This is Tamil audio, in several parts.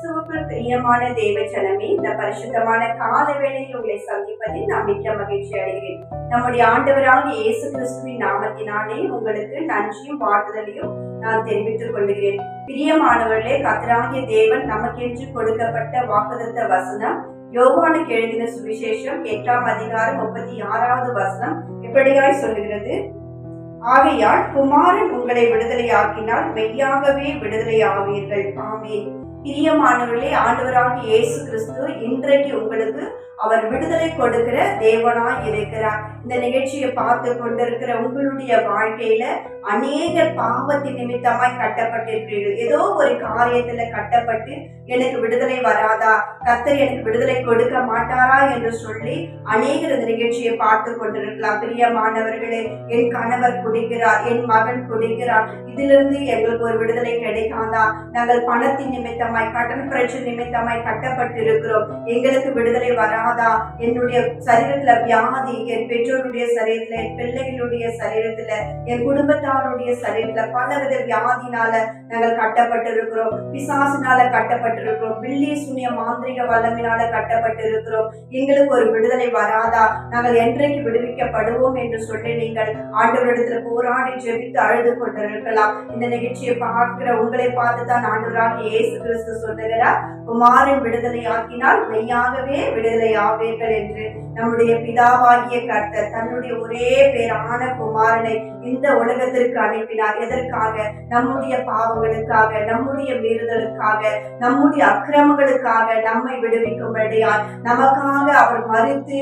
கிறிஸ்துவுக்குள் பிரியமான தேவஜனமே, இந்த பரிசுத்தமான கால வேளையில் உங்களை சந்திப்பதில் நான் மிக்க மகிழ்ச்சி அடைகிறேன். நம்முடைய ஆண்டவராகிய இயேசு கிறிஸ்துவின் நாமத்தினாலே உங்களுக்கு நன்றியும் வாழ்த்துதலையும் நான் தெரிவித்துக் கொள்கிறேன். பிரியமானவர்களே, கர்த்தராகிய தேவன் நமக்கென்று கொடுக்கப்பட்ட வாக்குத்தத்த வசனம் யோவானுக்கு எழுதின சுவிசேஷம் 8ஆம் அதிகாரம் 36வது வசனம் இப்படியாய் சொல்லுகிறது: ஆகையால் குமாரன் உங்களை விடுதலையாக்கினால் மெய்யாகவே விடுதலையாவீர்கள். ஆமென். பிரியமானவர்களே, ஆண்டவராகிய இயேசு கிறிஸ்து இன்றைக்கு உங்களுக்கு அவர் விடுதலை கொடுக்கிற தேவனாய் இருக்கிறார். இந்த நிகழ்ச்சியை பார்த்து கொண்டிருக்கிற உங்களுடைய வாழ்க்கையில அநேக பாவத்தின் நிமித்தமாய் கட்டப்பட்டிருக்கிறீர்கள். ஏதோ ஒரு காரியத்துல கட்டப்பட்டு எனக்கு விடுதலை வராதா, கர்த்தர் எனக்கு விடுதலை கொடுக்க மாட்டாரா என்று சொல்லி அநேகர் இந்த நிகழ்ச்சியை பார்த்து கொண்டிருக்கலாம். பிரியமானவர்களே, என் கணவர் குடிக்கிறார், என் மகன் குடிக்கிறார், இதிலிருந்து எங்களுக்கு ஒரு விடுதலை கிடைக்காதா, நாங்கள் பணத்தின் நிமித்தமாய் கடன் பிரச்சனை நிமித்தமாய் கட்டப்பட்டிருக்கிறோம், எங்களுக்கு விடுதலை வராதா, என்னுடைய சரீரத்துல வியாதி, என் பெற்றோருடைய சரீரத்துல, என் பிள்ளைகளுடைய சரீரத்துல, என் குடும்பத்தாருடைய சரீரத்துல பலவித வியாதினால நாங்கள் கட்டப்பட்டிருக்கிறோம், பிசாசினால கட்டப்பட்டிருக்கிறோம், பில்லி சூனிய மாந்திரிக வல்லமினால கட்டப்பட்டிருக்கிறோம், எங்களுக்கு ஒரு விடுதலை வராதா, நாங்கள் என்றைக்கு விடுவிக்கப்படுவோம் என்று சொல்லி நீங்கள் ஆண்டவரிடத்துல போராடி ஜெபித்து அழுது கொண்டிருக்கலாம். இந்த நிகழ்ச்சியை பார்க்கிற உங்களை பார்த்துதான் ஆண்டவராகிய இயேசு கிறிஸ்து சொல்லுகிறார், குமாரன் விடுதலையாக்கினால் மெய்யாகவே விடுதலையாவீர்கள் என்று. நம்முடைய பிதாவாகிய கர்த்தர் தன்னுடைய ஒரே பேரான குமாரனை இந்த உலகத்திற்கு அனுப்பினார். எதற்காக? நம்முடைய பாவங்களுக்காக, நம்முடைய மீறுதலுக்காக, நம்முடைய அக்கிரமங்களுக்காக நம்மை விடுவிக்கும்படியாய், நமக்காக அவர் மரித்து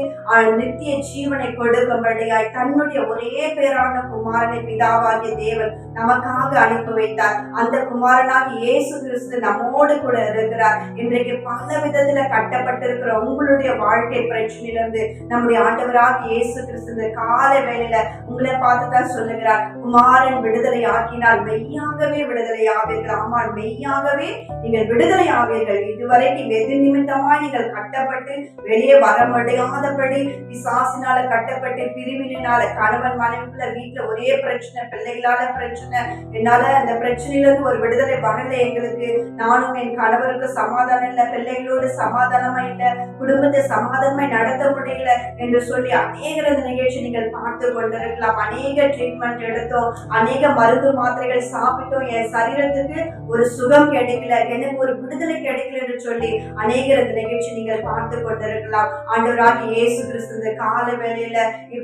நித்திய ஜீவனை கொடுக்கும்படியாய் தன்னுடைய ஒரே பேரான குமாரனை பிதாவாகிய தேவன் நமக்காக அனுப்பி வைத்தார். அந்த குமாரனாகிய இயேசு கிறிஸ்து நம்மோடு கூட இருக்கிறார். இன்றைக்கு பல விதத்துல கட்டப்பட்டிருக்கிற உங்களுடைய வாழ்க்கை பிரச்சனையிலிருந்து நம்முடைய ஆண்டவராகிய இயேசு கிறிஸ்து இந்த கால வேளையில உங்களை பார்த்துதான் சொல்லுகிறார், குமாரன் விடுதலை ஆக்கினால் மெய்யாகவே விடுதலை ஆவீர்கள். ஆமால் மெய்யாகவே நீங்கள் விடுதலை ஆவீர்கள். இதுவரைக்கும் எது நிமித்தமாய் நீங்கள் கட்டப்பட்டு வெளியே வர முடியாதபடி பிசாசினால கட்டப்பட்டு, பிரிவினால, கணவன் மனைவிக்குள்ள வீட்டுல ஒரே பிரச்சனை, பிள்ளைகளால பிரச்சனை, என்னால அந்த பிரச்சனையிலிருந்து ஒரு விடுதலை வரல, எங்களுக்கு நானும் என் கணவருக்கு சமாதானம் இல்லை, பிள்ளைகளோடு சமாதானமா இல்லை, குடும்பத்தை சமாதானமா நடத்த முடியல என்று சொல்லி அநேக நிகழ்ச்சி நீங்கள் பார்த்து கொண்டிருக்கலாம். அநேக ட்ரீட்மெண்ட் எடுத்தோம், அநேக மருந்து மாத்திரைகள் சாப்பிட்டோம், என் சரீரத்துக்கு ஒரு சுகம் கிடைக்கல, எனக்கு ஒரு விடுதலை கிடைக்கல என்று சொல்லி அநேக நிகழ்ச்சி நீங்கள் பார்த்து கொண்டிருக்கலாம். ஆண்டவராகிய இயேசு கிறிஸ்து இந்த கால வேளையில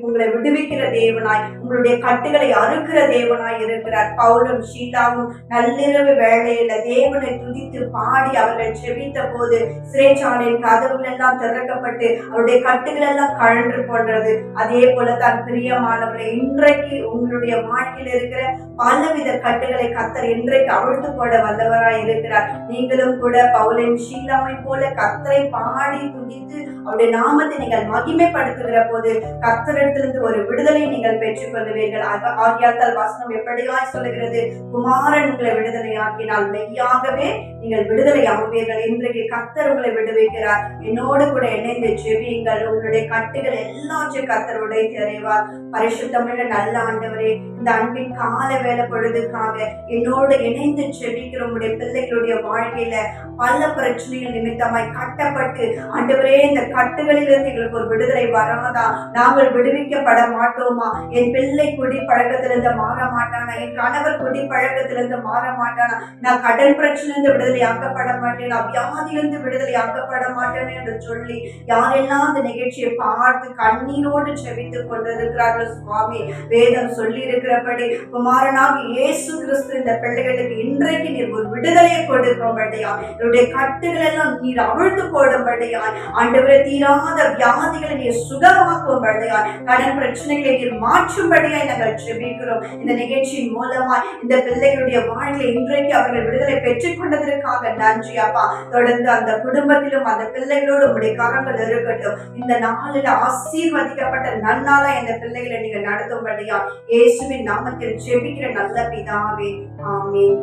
உங்களை விடுவிக்கிற தேவனாய், உங்களுடைய கட்டுகளை அறுக்கிற தேவனாய் இருக்கிறார். பவுலும் ஷீலாவும் நள்ளிரவு வேளையில தேவனை துதித்து பாடி அவர்கள் ஜெபித்த போது சிறைச்சாலையின் கதவுகள் எல்லாம் திறக்கப்பட்டு அவருடைய கட்டுகள் எல்லாம் கழன்று போன்றது. அதே போலதான் பிரியமானவர்களை, இன்றைக்கு உங்களுடைய வாழ்க்கையில் இருக்கிற பலவித கட்டுகளை கர்த்தர் இன்றைக்கு அவிழ்த்து போட வல்லவராய் இருக்கிறார். நீங்களும் கூட பவுலின் ஷீலாவை போல கர்த்தரை பாடி துதித்து அவருடைய நாமத்தை நீங்கள் மகிமைப்படுத்துகிற போது கர்த்தரிடத்திலிருந்து ஒரு விடுதலை நீங்கள் பெற்றுக் கொள்வீர்கள். ஆகியால் வசனம் எப்படியாய் சொல்லுகிறது, குமாரன் உங்களை விடுதலை ஆக்கினால் மெய்யாகவே நீங்கள் விடுதலை ஆவீர்கள். இன்றைக்கு கர்த்தர் உங்களை விடுவிக்கிறார். என்னோடு கூட இணைந்து ஜெபியுங்கள். உங்களுடைய கட்டுகள் எல்லாத்தையும் கர்த்தர் உடைத்து அறிவார். பரிசுத்தமுள்ள நல்ல ஆண்டவரே, இந்த அன்பின் கால வேலை பொழுதுக்காக என்னோடு இணைந்து ஜெபிக்கிற உங்களுடைய பிள்ளைகளுடைய வாழ்க்கையில பல பிரச்சனைகள் நிமித்தமாய் கட்டப்பட்டு, ஆண்டவரே இந்த கட்டுகளிலிருந்து எங்களுக்கு ஒரு விடுதலை வராதா, நாங்கள் விடுவிக்கப்பட மாட்டோமா, என் பிள்ளை குடி பழக்கத்திலிருந்து மாற மாட்டானா, என் கணவர் குடி பழக்கத்திலிருந்து மாற மாட்டானா, நான் கடன் பிரச்சனையிலிருந்து விடுதலை ஆக்கப்பட மாட்டேன், வியாதியிலிருந்து விடுதலை ஆக்கப்பட மாட்டேன் என்று சொல்லி யாரெல்லாம் அந்த நிகழ்ச்சியை பார்த்து கண்ணீரோடு ஜெபித்துக் கொண்டிருக்கிறார்கள் சுவாமி, வேதம் சொல்லி இருக்கிறபடி குமாரனாக இயேசு கிறிஸ்து இந்த பிள்ளைகளுக்கு இன்றைக்கு நீர் ஒரு விடுதலையை கொடுக்கும்படியா, என்னுடைய கட்டுகள் எல்லாம் நீர் அவிழ்த்து போடும்படியா, ஆண்டவரே தீராத வியாதிகளை நீர் சுகமாக்கும்படியா, கடன் பிரச்சனைகளை நீர் மாற்றும்படியா நாங்கள் ஜெபிக்கிறோம். இந்த நிகழ்ச்சியின் மூலமாய் இந்த பிள்ளைகளுடைய வாழ்க்கையை இன்றைக்கு அவர்கள் விடுதலை பெற்றுக் கொண்டதற்காக நன்றி அப்பா. தொடர்ந்து அந்த குடும்பத்திலும் அந்த பிள்ளைகளோடு உங்களுடைய கரங்கள் இருக்கட்டும். இந்த நாளில் ஆசீர்வதிக்கப்பட்ட நன்னாளா இந்த பிள்ளைகளை நீங்க நடத்தும்படியா இயேசுவின் நாமத்தில் ஜெபிக்கிற நல்ல பிதாவே, ஆமென்.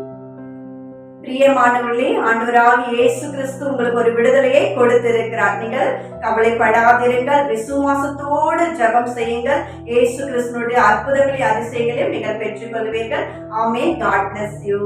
பிரியமானவர்களே, ஆண்டவராகிய இயேசு கிறிஸ்து உங்களுக்கு ஒரு விடுதலையை கொடுத்திருக்கிறார். நீங்கள் கவலைப்படாதிருங்கள், விசுவாசத்தோடு ஜெபம் செய்யுங்கள். இயேசு கிறிஸ்துவினுடைய அற்புதங்களை அதிசயங்களையும் நீங்கள் பெற்றுக் கொள்வீர்கள். ஆமென். God bless you.